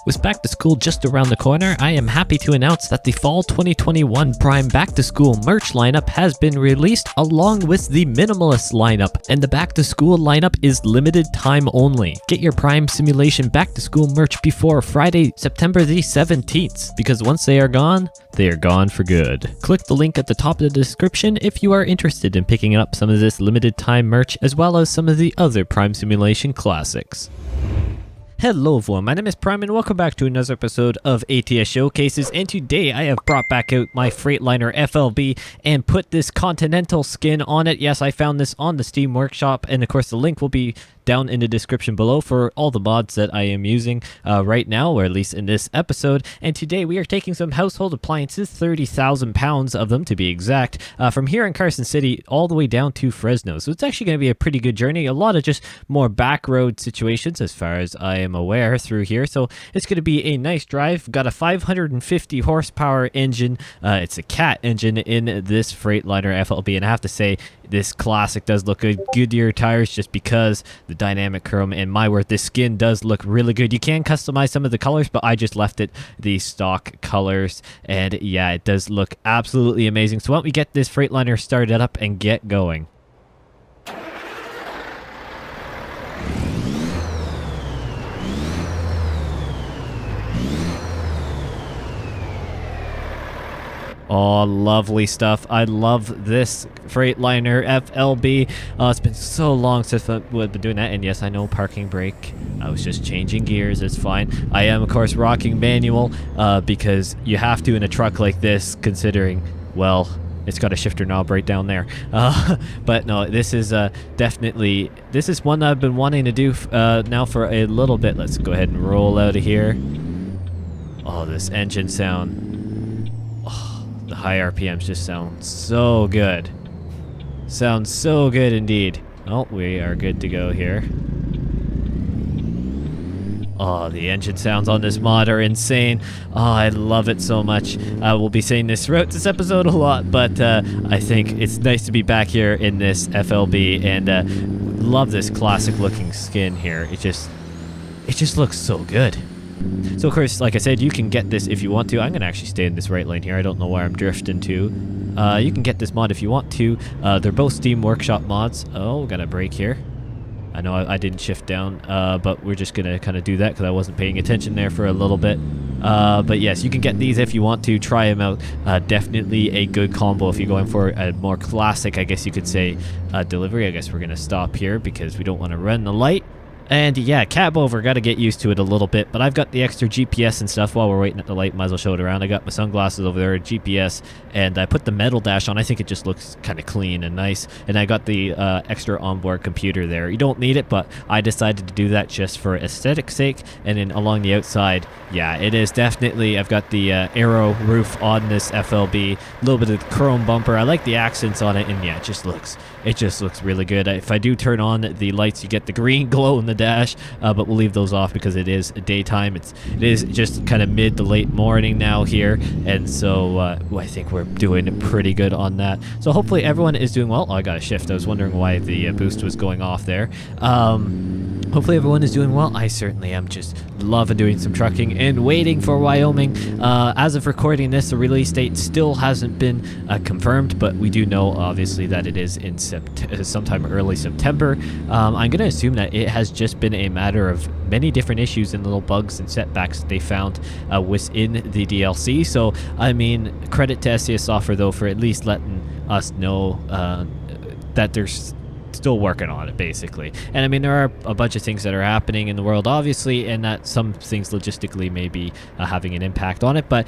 With back to school just around the corner, I am happy to announce that the fall 2021 Prime back to school merch lineup has been released along with the minimalist lineup, and the back to school lineup is limited time only. Get your Prime Simulation back to school merch before Friday, September the 17th, because once they are gone for good. Click the link at the top of the description if you are interested in picking up some of this limited time merch as well as some of the other Prime Simulation classics. Hello everyone, my name is Prime and welcome back to another episode of ATS Showcases, and today I have brought back out my Freightliner FLB and put this Continental skin on it. Yes, I found this on the Steam Workshop, and of course the link will be down in the description below for all the mods that I am using right now, or at least in this episode. And today we are taking some household appliances, 30,000 pounds of them to be exact, from here in Carson City all the way down to Fresno. So it's actually going to be a pretty good journey. A lot of just more back road situations as far as I am aware through here. So it's going to be a nice drive. Got a 550 horsepower engine. It's a cat engine in this Freightliner FLB, and I have to say this classic does look good. Goodyear tires, just because the dynamic chrome, and my word, this skin does look really good. You can customize some of the colors, but I just left it the stock colors, and yeah, it does look absolutely amazing. So why don't we get this Freightliner started up and get going. Oh, lovely stuff. I love this Freightliner FLB. It's been so long since I've been doing that. And yes, I know parking brake. I was just changing gears. It's fine. I am, of course, rocking manual because you have to in a truck like this, considering, well, it's got a shifter knob right down there. But no, this is definitely, this is one I've been wanting to do now for a little bit. Let's go ahead and roll out of here. Oh, this engine sound. The high RPMs just sound so good. Sounds so good indeed. Oh, we are good to go here. Oh, the engine sounds on this mod are insane. Oh, I love it so much. I will be saying this throughout this episode a lot, but I think it's nice to be back here in this FLB, and love this classic looking skin here. It just looks so good. So of course, like I said, you can get this if you want to. I'm going to actually stay in this right lane here. I don't know where I'm drifting to. You can get this mod if you want to. They're both Steam Workshop mods. Oh, got a brake here. I know I didn't shift down, but we're just going to kind of do that because I wasn't paying attention there for a little bit. But yes, you can get these if you want to. Try them out. Definitely a good combo if you're going for a more classic, I guess you could say, delivery. I guess we're going to stop here because we don't want to run the light. And yeah, cab over, got to get used to it a little bit, but I've got the extra GPS and stuff while we're waiting at the light. Might as well show it around. I got my sunglasses over there, GPS, and I put the metal dash on. I think it just looks kind of clean and nice. And I got the extra onboard computer there. You don't need it, but I decided to do that just for aesthetic's sake. And then along the outside, yeah, it is definitely, I've got the aero roof on this FLB, a little bit of the chrome bumper. I like the accents on it, and yeah, it just looks really good. If I do turn on the lights, you get the green glow in the dash, but we'll leave those off because it is daytime. It is just kind of mid to late morning now here, and so I think we're doing pretty good on that. So hopefully everyone is doing well. Oh, I got a shift. I was wondering why the boost was going off there. Hopefully everyone is doing well. I certainly am. Just loving doing some trucking and waiting for Wyoming. As of recording this, the release date still hasn't been confirmed, but we do know obviously that it is in sometime early September. I'm going to assume that it has just been a matter of many different issues and little bugs and setbacks that they found within the DLC. So I mean, credit to SCS Software though for at least letting us know that there's still working on it, basically. And I mean, there are a bunch of things that are happening in the world, obviously, and that some things logistically may be having an impact on it, but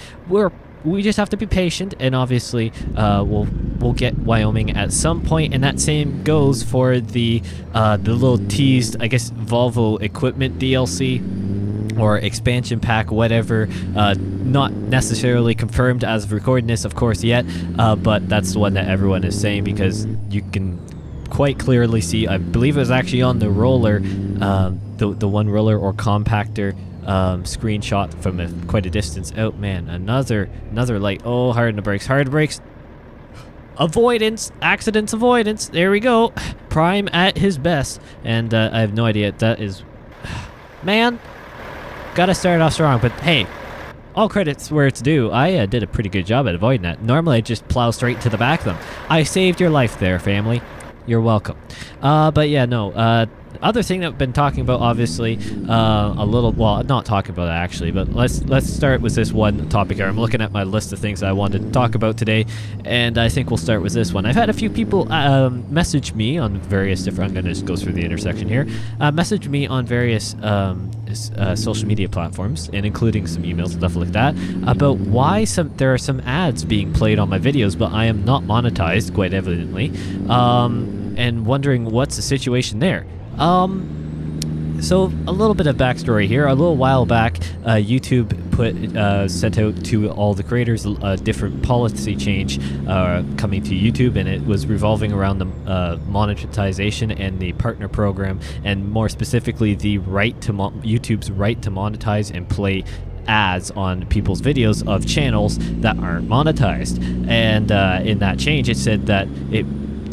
we just have to be patient, and obviously we'll get Wyoming at some point, and that same goes for the little teased, I guess, Volvo equipment DLC or expansion pack, whatever. Not necessarily confirmed as of recording this, of course, yet, but that's the one that everyone is saying because you can quite clearly see, I believe it was actually on the roller, the one roller or compactor screenshot from quite a distance out. Man, another light. Oh, hard brakes. Avoidance, accidents avoidance. There we go. Prime at his best. And I have no idea. That is, man, gotta start off strong. But hey, all credits where it's due. I did a pretty good job at avoiding that. Normally I just plow straight to the back of them. I saved your life there, family. You're welcome. But yeah, no. Other thing that I've been talking about, obviously, a little, well, not talking about it actually, but let's start with this one topic here. I'm looking at my list of things I wanted to talk about today, and I think we'll start with this one. I've had a few people message me on various different, I'm going to just go through the intersection here, message me on various social media platforms, and including some emails and stuff like that, about why there are some ads being played on my videos, but I am not monetized, quite evidently, and wondering what's the situation there. So a little bit of backstory here. A little while back, YouTube sent out to all the creators a different policy change coming to YouTube, and it was revolving around the monetization and the partner program, and more specifically the right to YouTube's right to monetize and play ads on people's videos of channels that aren't monetized. And in that change, it said that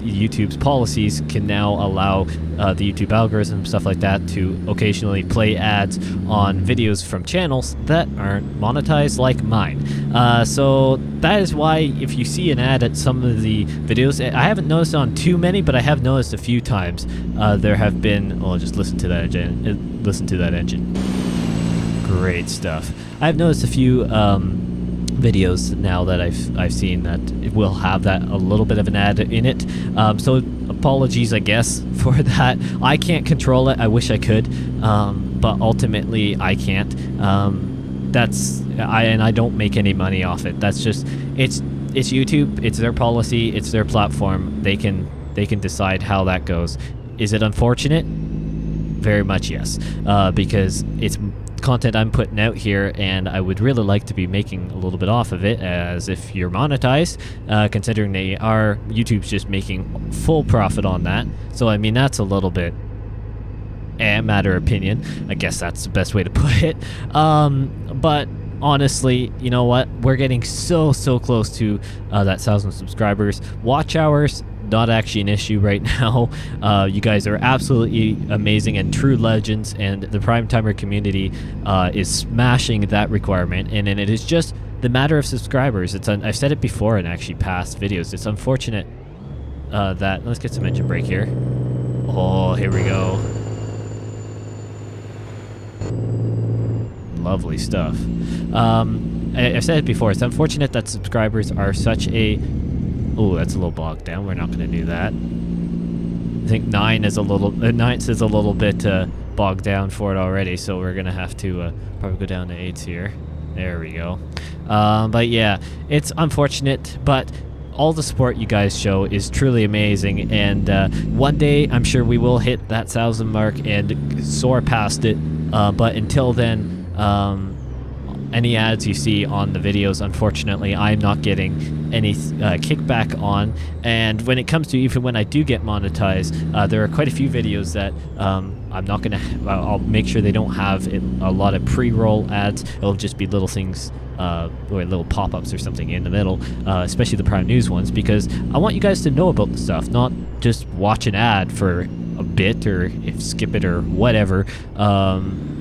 YouTube's policies can now allow the YouTube algorithm, stuff like that, to occasionally play ads on videos from channels that aren't monetized, like mine. So that is why if you see an ad at some of the videos, I haven't noticed on too many, but I have noticed a few times there have been, well, just listen to that engine. Listen to that engine. Great stuff. I've noticed a few videos now that I've seen that it will have that a little bit of an ad in it. So apologies, I guess, for that. I can't control it. I wish I could, but ultimately I can't. I don't make any money off it. That's just it's YouTube. It's their policy. It's their platform. They can decide how that goes. Is it unfortunate? Very much yes, because it's content I'm putting out here, and I would really like to be making a little bit off of it, as if you're monetized, considering YouTube's just making full profit on that. So I mean, that's a little bit matter of opinion. I guess that's the best way to put it. But honestly, you know what? We're getting so close to that 1,000 subscribers. Watch hours, not actually an issue right now. You guys are absolutely amazing and true legends, and the Prime Timer community is smashing that requirement, and it is just the matter of subscribers. I've said it before in actually past videos. It's unfortunate that, let's get some engine brake here. Oh, here we go. Lovely stuff. I've said it before. It's unfortunate that subscribers are such a... Oh, that's a little bogged down. We're not going to do that. I think 9 is a little... 9 is a little bit bogged down for it already, so we're going to have to probably go down to 8s here. There we go. But yeah, it's unfortunate, but all the support you guys show is truly amazing, and one day I'm sure we will hit that 1,000 mark and soar past it, but until then, any ads you see on the videos, unfortunately, I'm not getting any kickback on. And when it comes to even when I do get monetized, there are quite a few videos that I'm not gonna. I'll make sure they don't have a lot of pre-roll ads. It'll just be little things, or little pop-ups or something in the middle, especially the Prime News ones, because I want you guys to know about the stuff, not just watch an ad for a bit or skip it or whatever,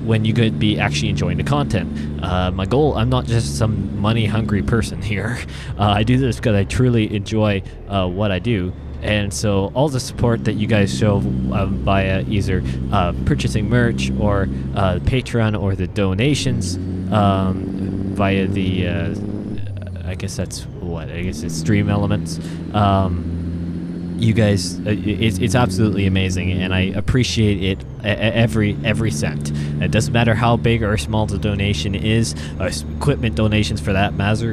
when you could be actually enjoying the content. My goal, I'm not just some money hungry person here. I do this because I truly enjoy what I do, and so all the support that you guys show via either purchasing merch or Patreon, or the donations via the I guess it's Stream Elements. You guys, it's absolutely amazing, and I appreciate it every cent. It doesn't matter how big or small the donation is. Equipment donations, for that matter,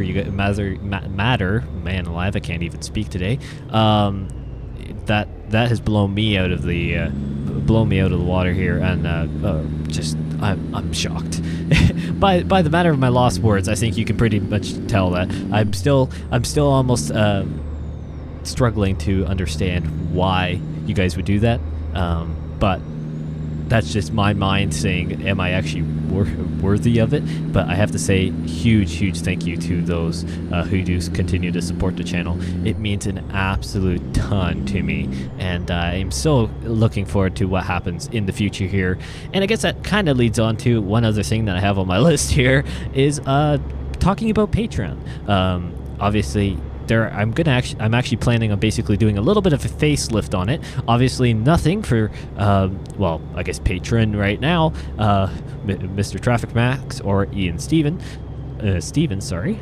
matter. Man alive, I can't even speak today. That has blown me out of the water here, and I'm shocked. by the matter of my lost words, I think you can pretty much tell that I'm still almost struggling to understand why you guys would do that, but that's just my mind saying, am I actually worthy of it? But I have to say, huge thank you to those who do continue to support the channel. It means an absolute ton to me, and I'm so looking forward to what happens in the future here. And I guess that kind of leads on to one other thing that I have on my list here is talking about Patreon. Obviously, I'm actually planning on basically doing a little bit of a facelift on it. Obviously, nothing for well, I guess patron right now, Mr. Traffic Max or Ian Stevens. Sorry.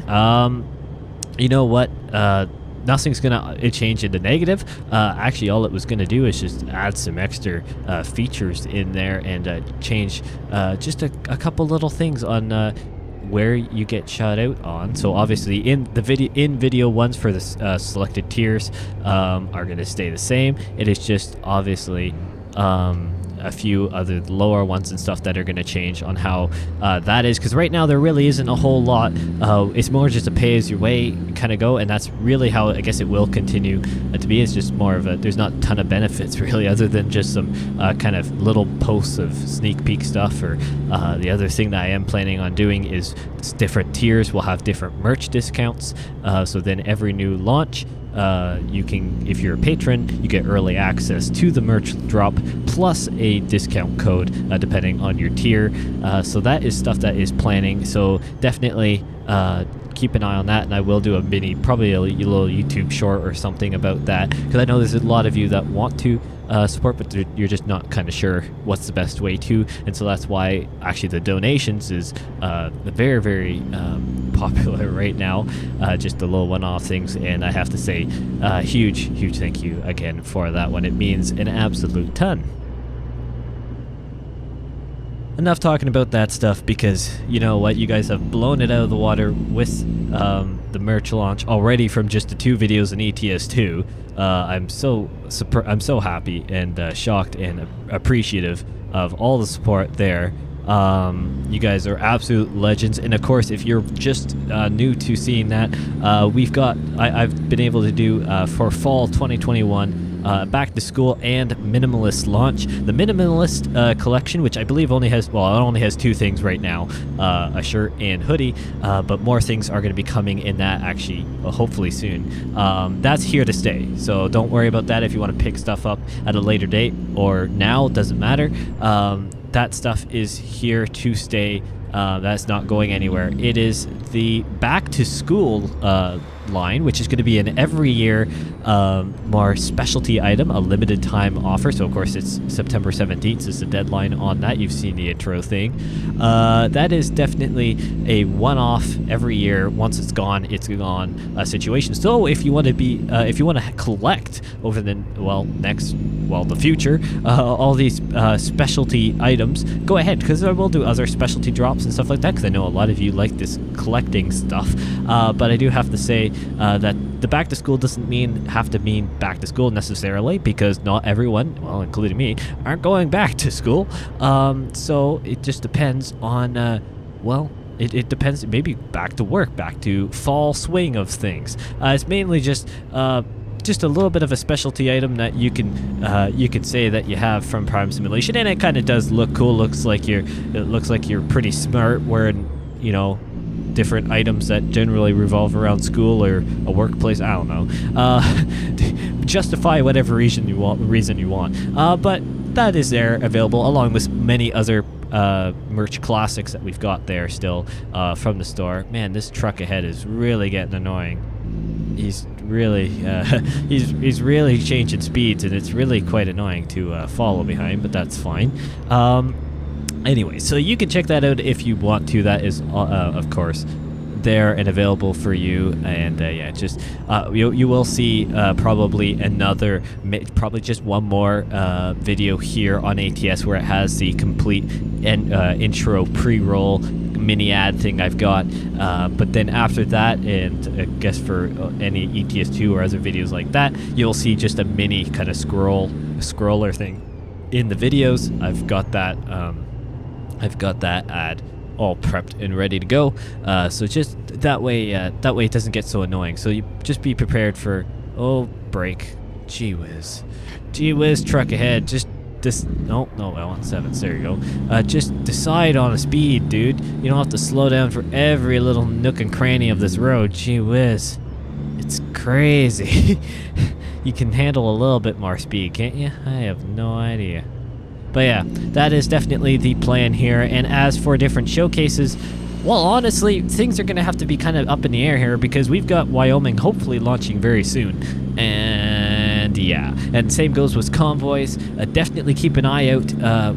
You know what? Nothing's gonna change in the negative. Actually, all it was gonna do is just add some extra features in there and change just a couple little things on where you get shout out on. So obviously in the video ones for the selected tiers are going to stay the same. It is just obviously a few other lower ones and stuff that are going to change on how that is, because right now there really isn't a whole lot. It's more just a pay as you way kind of go, and that's really how I guess it will continue to be. It's just more of a, there's not a ton of benefits really, other than just some kind of little posts of sneak peek stuff. Or the other thing that I am planning on doing is different tiers will have different merch discounts. So then every new launch, you can, if you're a patron, you get early access to the merch drop plus a discount code depending on your tier. So that is stuff that is planning. So definitely keep an eye on that, and I will do a mini, probably a little YouTube short or something about that, because I know there's a lot of you that want to support, but you're just not kind of sure what's the best way to. And so that's why actually the donations is very popular right now, just the little one-off things. And I have to say huge thank you again for that one. It means an absolute ton. Enough talking about that stuff, because you know what, you guys have blown it out of the water with the merch launch already from just the 2 videos in ATS 2. I'm so happy and shocked and appreciative of all the support there. You guys are absolute legends, and of course, if you're just new to seeing that, I've been able to do for fall 2021 back to school and minimalist launch. The minimalist collection, which I believe only has, well, it only has 2 things right now, a shirt and hoodie, but more things are going to be coming in that actually, hopefully soon. That's here to stay, so don't worry about that. If you want to pick stuff up at a later date or now, doesn't matter. That stuff is here to stay. That's not going anywhere. It is the back to school line, which is going to be an every year more specialty item, a limited time offer. So of course it's September 17th is the deadline on that. You've seen the intro thing. That is definitely a one-off every year. Once it's gone situation. So if you want to be if you want to collect over the the future all these specialty items, go ahead, because I will do other specialty drops and stuff like that, because I know a lot of you like this collecting stuff. But I do have to say that the back to school doesn't have to mean back to school necessarily, because not everyone, well, including me, aren't going back to school. So it just depends on it depends, maybe back to work, back to fall swing of things. It's mainly just a little bit of a specialty item that you can say that you have from Prime Simulation, and it kind of does look cool. It looks like you're pretty smart wearing, you know, different items that generally revolve around school or a workplace. I don't know. Justify whatever reason you want. But that is there, available, along with many other merch classics that we've got there still from the store. Man, this truck ahead is really getting annoying. He's really he's really changing speeds, and it's really quite annoying to follow behind, but that's fine. Anyway, so you can check that out if you want to. That is of course there and available for you. And yeah, just you will see probably just one more video here on ATS where it has the complete intro pre-roll mini ad thing I've got, but then after that, and I guess for any ETS2 or other videos like that, you'll see just a mini kind of scroller thing in the videos. I've got that ad all prepped and ready to go, so just that way it doesn't get so annoying. So you just be prepared for, oh, brake, gee whiz, truck ahead, just no, L17, there you go. Just decide on a speed, dude. You don't have to slow down for every little nook and cranny of this road. Gee whiz. It's crazy. You can handle a little bit more speed, can't you? I have no idea. But yeah, that is definitely the plan here. And as for different showcases, well, honestly, things are going to have to be kind of up in the air here because we've got Wyoming hopefully launching very soon. And yeah, and same goes with convoys. Definitely keep an eye out,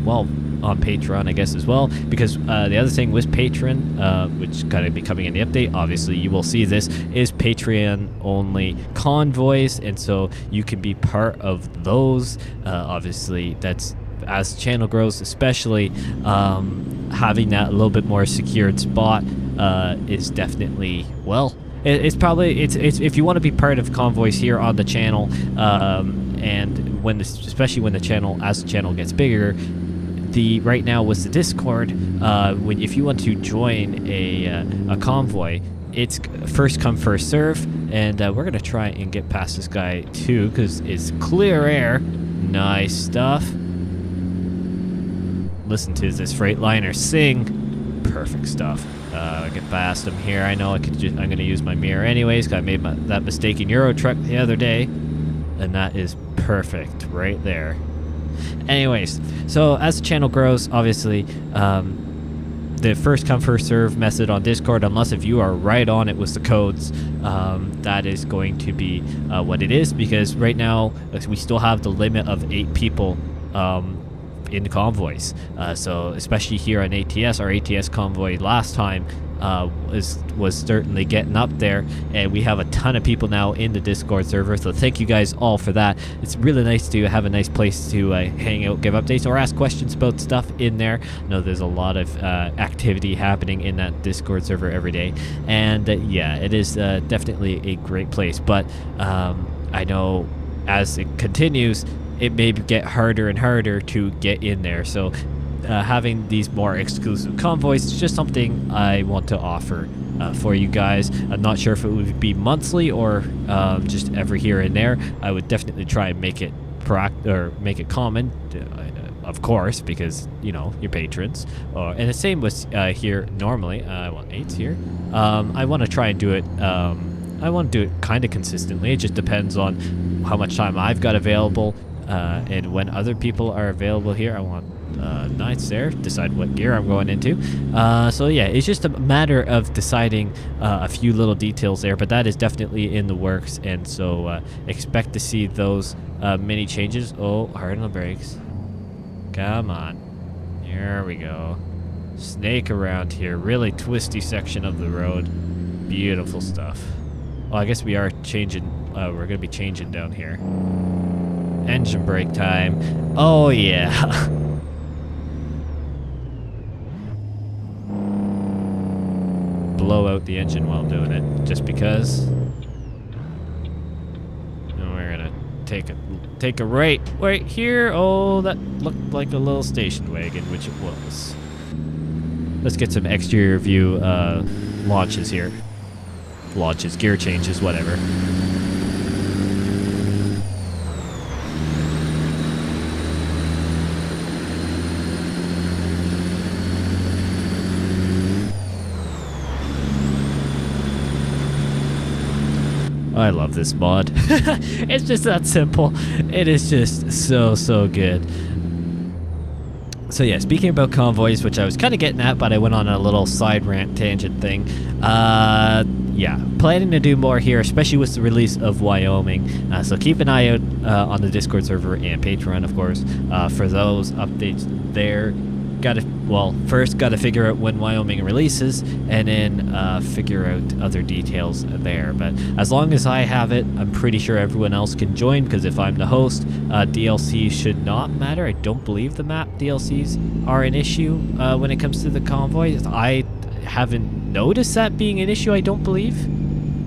well, on Patreon, I guess, as well, because the other thing with Patreon, which kind of be coming in the update, obviously you will see this, is Patreon only convoys, and so you can be part of those. Obviously, that's as the channel grows, especially having that a little bit more secured spot is definitely, well, it's probably if you want to be part of convoys here on the channel, and when especially when the channel gets bigger. Right now with the Discord, if you want to join a convoy, it's first come first serve, and we're gonna try and get past this guy too because it's clear air. Nice stuff. Listen to this Freightliner sing. Perfect stuff. Get past him here. I know I'm gonna use my mirror anyways. I made that mistake in Euro Truck the other day, and that is perfect right there. Anyways, so as the channel grows, obviously, the first come first serve method on Discord, unless if you are right on it with the codes, that is going to be what it is, because right now we still have the limit of 8 people in the convoys. So especially here on ATS, our ATS convoy last time was certainly getting up there, and we have a ton of people now in the Discord server, so thank you guys all for that. It's really nice to have a nice place to hang out, give updates, or ask questions about stuff in there. I know there's a lot of activity happening in that Discord server every day, and yeah, it is definitely a great place, but I know as it continues, it may get harder and harder to get in there, so having these more exclusive convoys is just something I want to offer for you guys. I'm not sure if it would be monthly or just every here and there. I would definitely try and make it make it common, of course, because you know your patrons. And the same with here normally. I want 8s here. I want to try and do it. I want to do it kind of consistently. It just depends on how much time I've got available and when other people are available here. I want nights there, decide what gear I'm going into. So yeah, it's just a matter of deciding a few little details there, but that is definitely in the works, and so expect to see those mini changes. Oh, hard on the brakes. Come on. There we go. Snake around here. Really twisty section of the road. Beautiful stuff. Oh, I guess we are changing. We're going to be changing down here. Engine brake time. Oh, yeah. Blow out the engine while doing it, just because. And we're going to take a right here. Oh, that looked like a little station wagon, which it was. Let's get some exterior view launches here. Launches, gear changes, whatever. I love this mod. It's just that simple. It is just so good. So yeah, speaking about convoys, which I was kind of getting at, but I went on a little side rant tangent thing. Yeah, planning to do more here, especially with the release of Wyoming. So keep an eye out on the Discord server and Patreon, of course, for those updates there. First gotta figure out when Wyoming releases, and then figure out other details there. But as long as I have it, I'm pretty sure everyone else can join, because if I'm the host, DLC should not matter. I don't believe the map DLCs are an issue when it comes to the convoys. I haven't noticed that being an issue, I don't believe.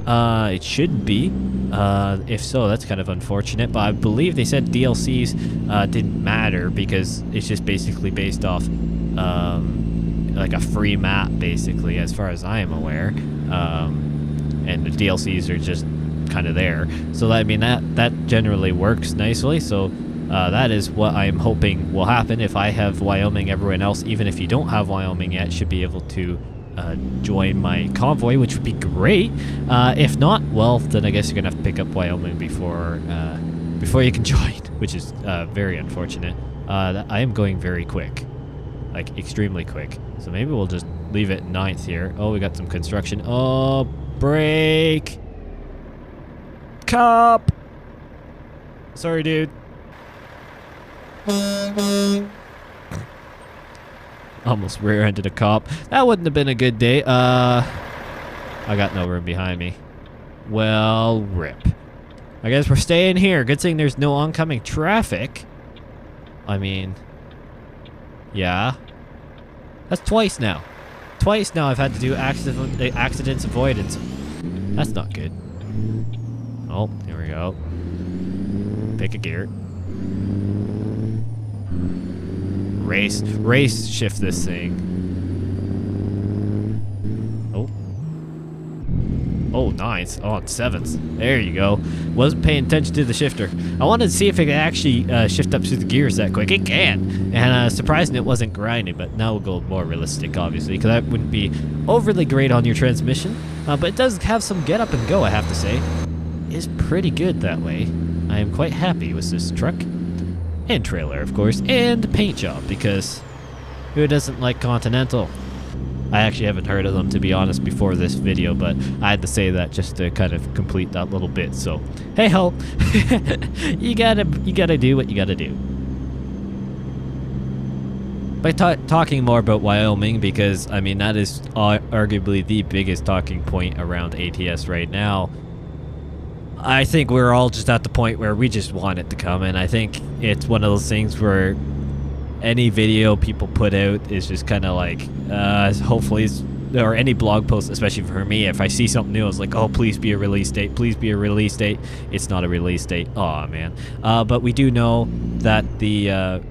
It shouldn't be. If so, that's kind of unfortunate, but I believe they said DLCs didn't matter because it's just basically based off like a free map, basically, as far as I am aware, and the DLCs are just kind of there. So I mean that generally works nicely. So that is what I'm hoping will happen. If I have Wyoming, everyone else, even if you don't have Wyoming yet, should be able to join my convoy, which would be great. If not, well, then I guess you're gonna have to pick up Wyoming before you can join, which is very unfortunate. I am going very quick, like extremely quick. So maybe we'll just leave it 9th here. Oh, we got some construction. Oh, brake. Cop. Sorry, dude. Almost rear-ended a cop. That wouldn't have been a good day. I got no room behind me. Well, rip. I guess we're staying here. Good thing there's no oncoming traffic. I mean, yeah. That's twice now. Twice now I've had to do accidents avoidance. That's not good. Oh, here we go. Pick a gear. Race shift this thing. Oh, 9th. Oh, 7th. There you go. Wasn't paying attention to the shifter. I wanted to see if it could actually shift up through the gears that quick. It can. And surprising it wasn't grinding, but now we'll go more realistic, obviously, because that wouldn't be overly great on your transmission. But it does have some get up and go, I have to say. It's pretty good that way. I am quite happy with this truck. And trailer, of course. And paint job, because who doesn't like Continental? I actually haven't heard of them, to be honest, before this video, but I had to say that just to kind of complete that little bit. So, hey ho, you gotta do what you gotta do. By talking more about Wyoming, because I mean that is arguably the biggest talking point around ATS right now. I think we're all just at the point where we just want it to come, and I think it's one of those things where any video people put out is just kind of like, hopefully, or any blog post, especially for me, if I see something new, it's like, oh, please be a release date, please be a release date. It's not a release date. Oh man. But we do know that the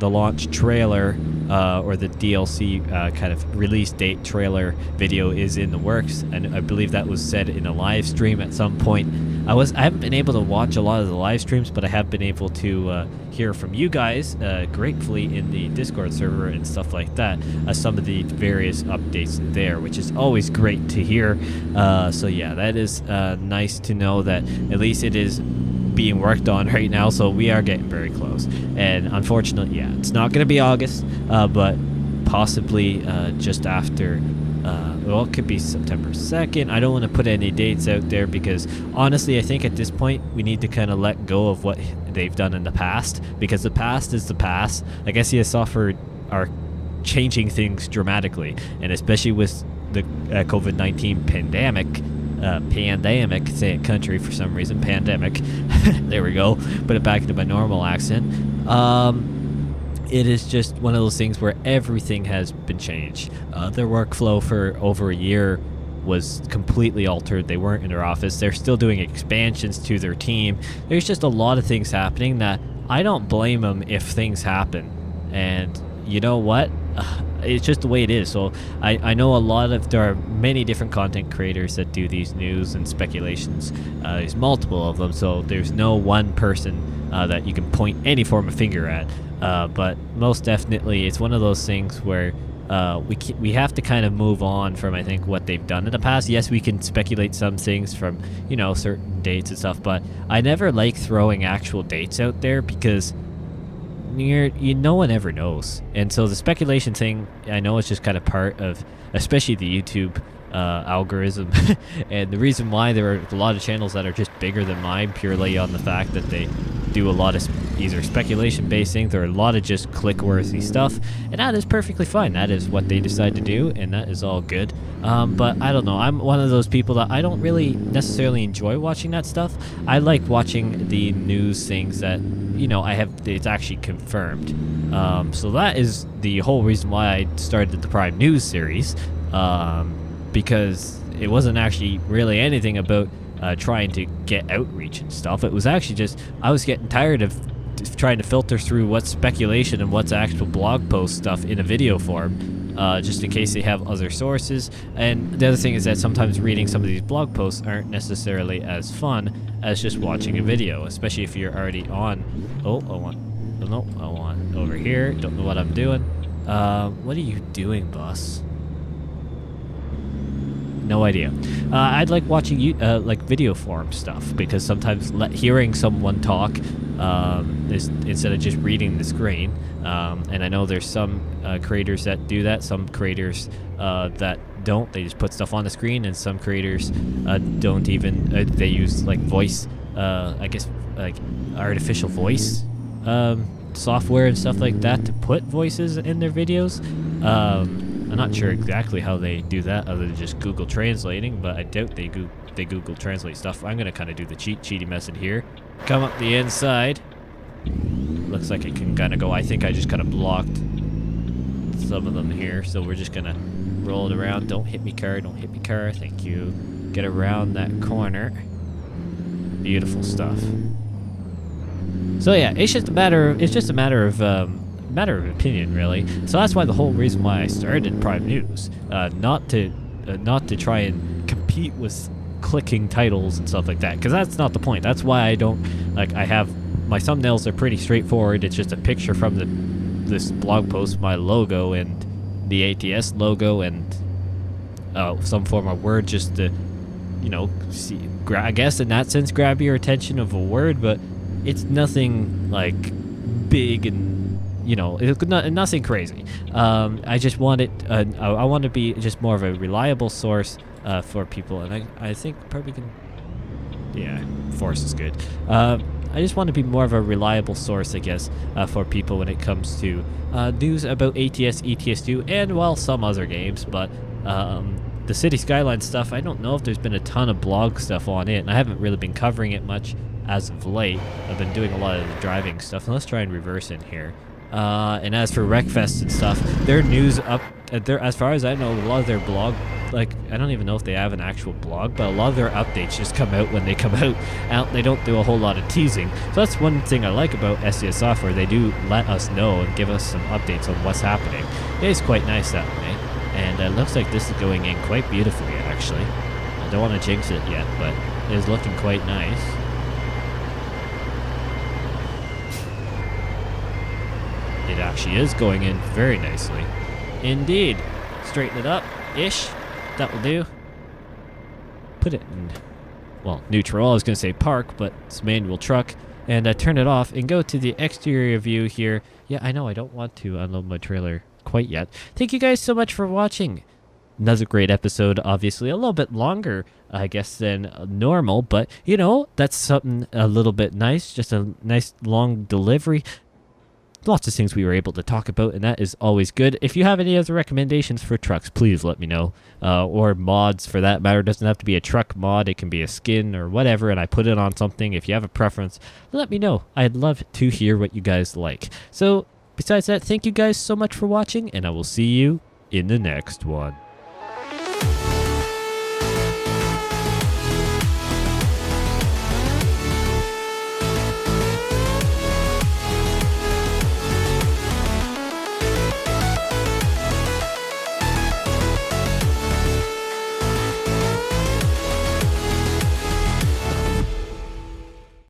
launch trailer or the DLC kind of release date trailer video is in the works, and I believe that was said in a live stream at some point. I haven't been able to watch a lot of the live streams, but I have been able to hear from you guys gratefully in the Discord server and stuff like that, some of the various updates there, which is always great to hear. So yeah, that is nice to know that at least it is being worked on right now, so we are getting very close. And unfortunately, yeah, it's not going to be August, but possibly just after, well, it could be September 2nd. I don't want to put any dates out there because honestly, I think at this point we need to kind of let go of what they've done in the past, because the past is the past. I guess the software are changing things dramatically, and especially with the COVID-19 pandemic, say it country for some reason, pandemic. There we go. Put it back into my normal accent. It is just one of those things where everything has been changed. Their workflow for over a year was completely altered. They weren't in their office. They're still doing expansions to their team. There's just a lot of things happening that I don't blame them if things happen. And you know what? It's just the way it is. So I know there are many different content creators that do these news and speculations. There's multiple of them, so there's no one person that you can point any form of finger at. But most definitely, it's one of those things where we have to kind of move on from, I think, what they've done in the past. Yes, we can speculate some things from, certain dates and stuff, but I never like throwing actual dates out there because no one ever knows. And so the speculation thing, I know it's just kind of part of, especially the YouTube algorithm. And the reason why there are a lot of channels that are just bigger than mine purely on the fact that they do a lot of either speculation based things or a lot of just click worthy stuff, and that is perfectly fine. That is what they decide to do, and that is all good. But I don't know, I'm one of those people that I don't really necessarily enjoy watching that stuff. I like watching the news things that it's actually confirmed. So that is the whole reason why I started the Prime News series, because it wasn't actually really anything about trying to get outreach and stuff. It was actually just I was getting tired of trying to filter through what's speculation and what's actual blog post stuff in a video form. just in case they have other sources. And the other thing is that sometimes reading some of these blog posts aren't necessarily as fun as just watching a video, especially if you're already on. Oh, I want over here. Don't know what I'm doing. What are you doing, boss? No idea. I'd like watching like video form stuff, because sometimes hearing someone talk is instead of just reading the screen. And I know there's some creators that do that. Some creators that don't. They just put stuff on the screen, and some creators don't even. They use like voice, I guess, like artificial voice software and stuff like that to put voices in their videos. I'm not sure exactly how they do that other than just Google translating, but I doubt they Google translate stuff. I'm gonna kind of do the cheaty method here. Come up the inside. Looks like it can kind of go. I think I just kind of blocked some of them here, so we're just gonna roll it around. Don't hit me, car. Don't hit me, car. Thank you. Get around that corner. Beautiful stuff. So yeah, it's just a matter of opinion, really. So that's why the whole reason why I started Prime News, not to try and compete with clicking titles and stuff like that, because that's not the point. That's why I don't like. I have my thumbnails are pretty straightforward. It's just a picture from this blog post, my logo and the ATS logo, and some form of word, just to, you know, I guess in that sense grab your attention of a word, but it's nothing like big and, you know, it's nothing crazy. I just want it. I want to be just more of a reliable source for people, and I think probably can. Yeah, force is good. I just want to be more of a reliable source, I guess, for people when it comes to news about ATS, ETS2, and well, some other games. But the City Skyline stuff, I don't know if there's been a ton of blog stuff on it, and I haven't really been covering it much as of late. I've been doing a lot of the driving stuff. And let's try and reverse in here. And as for Wreckfest and stuff, their news up, as far as I know, a lot of their blog, like, I don't even know if they have an actual blog, but a lot of their updates just come out when they come out. They don't do a whole lot of teasing. So that's one thing I like about SES Software. They do let us know and give us some updates on what's happening. It is quite nice that way. And it looks like this is going in quite beautifully, actually. I don't want to jinx it yet, but it is looking quite nice. It actually is going in very nicely. Indeed. Straighten it up-ish. That will do. Put it in, well, neutral. I was going to say park, but it's manual truck. And turn it off and go to the exterior view here. Yeah, I know I don't want to unload my trailer quite yet. Thank you guys so much for watching. Another great episode, obviously. A little bit longer, I guess, than normal. But, you know, that's something a little bit nice. Just a nice long delivery. Lots of things we were able to talk about, and that is always good. If you have any other recommendations for trucks, please let me know. Or mods, for that matter. It doesn't have to be a truck mod. It can be a skin or whatever, and I put it on something. If you have a preference, let me know. I'd love to hear what you guys like. So, besides that, thank you guys so much for watching, and I will see you in the next one.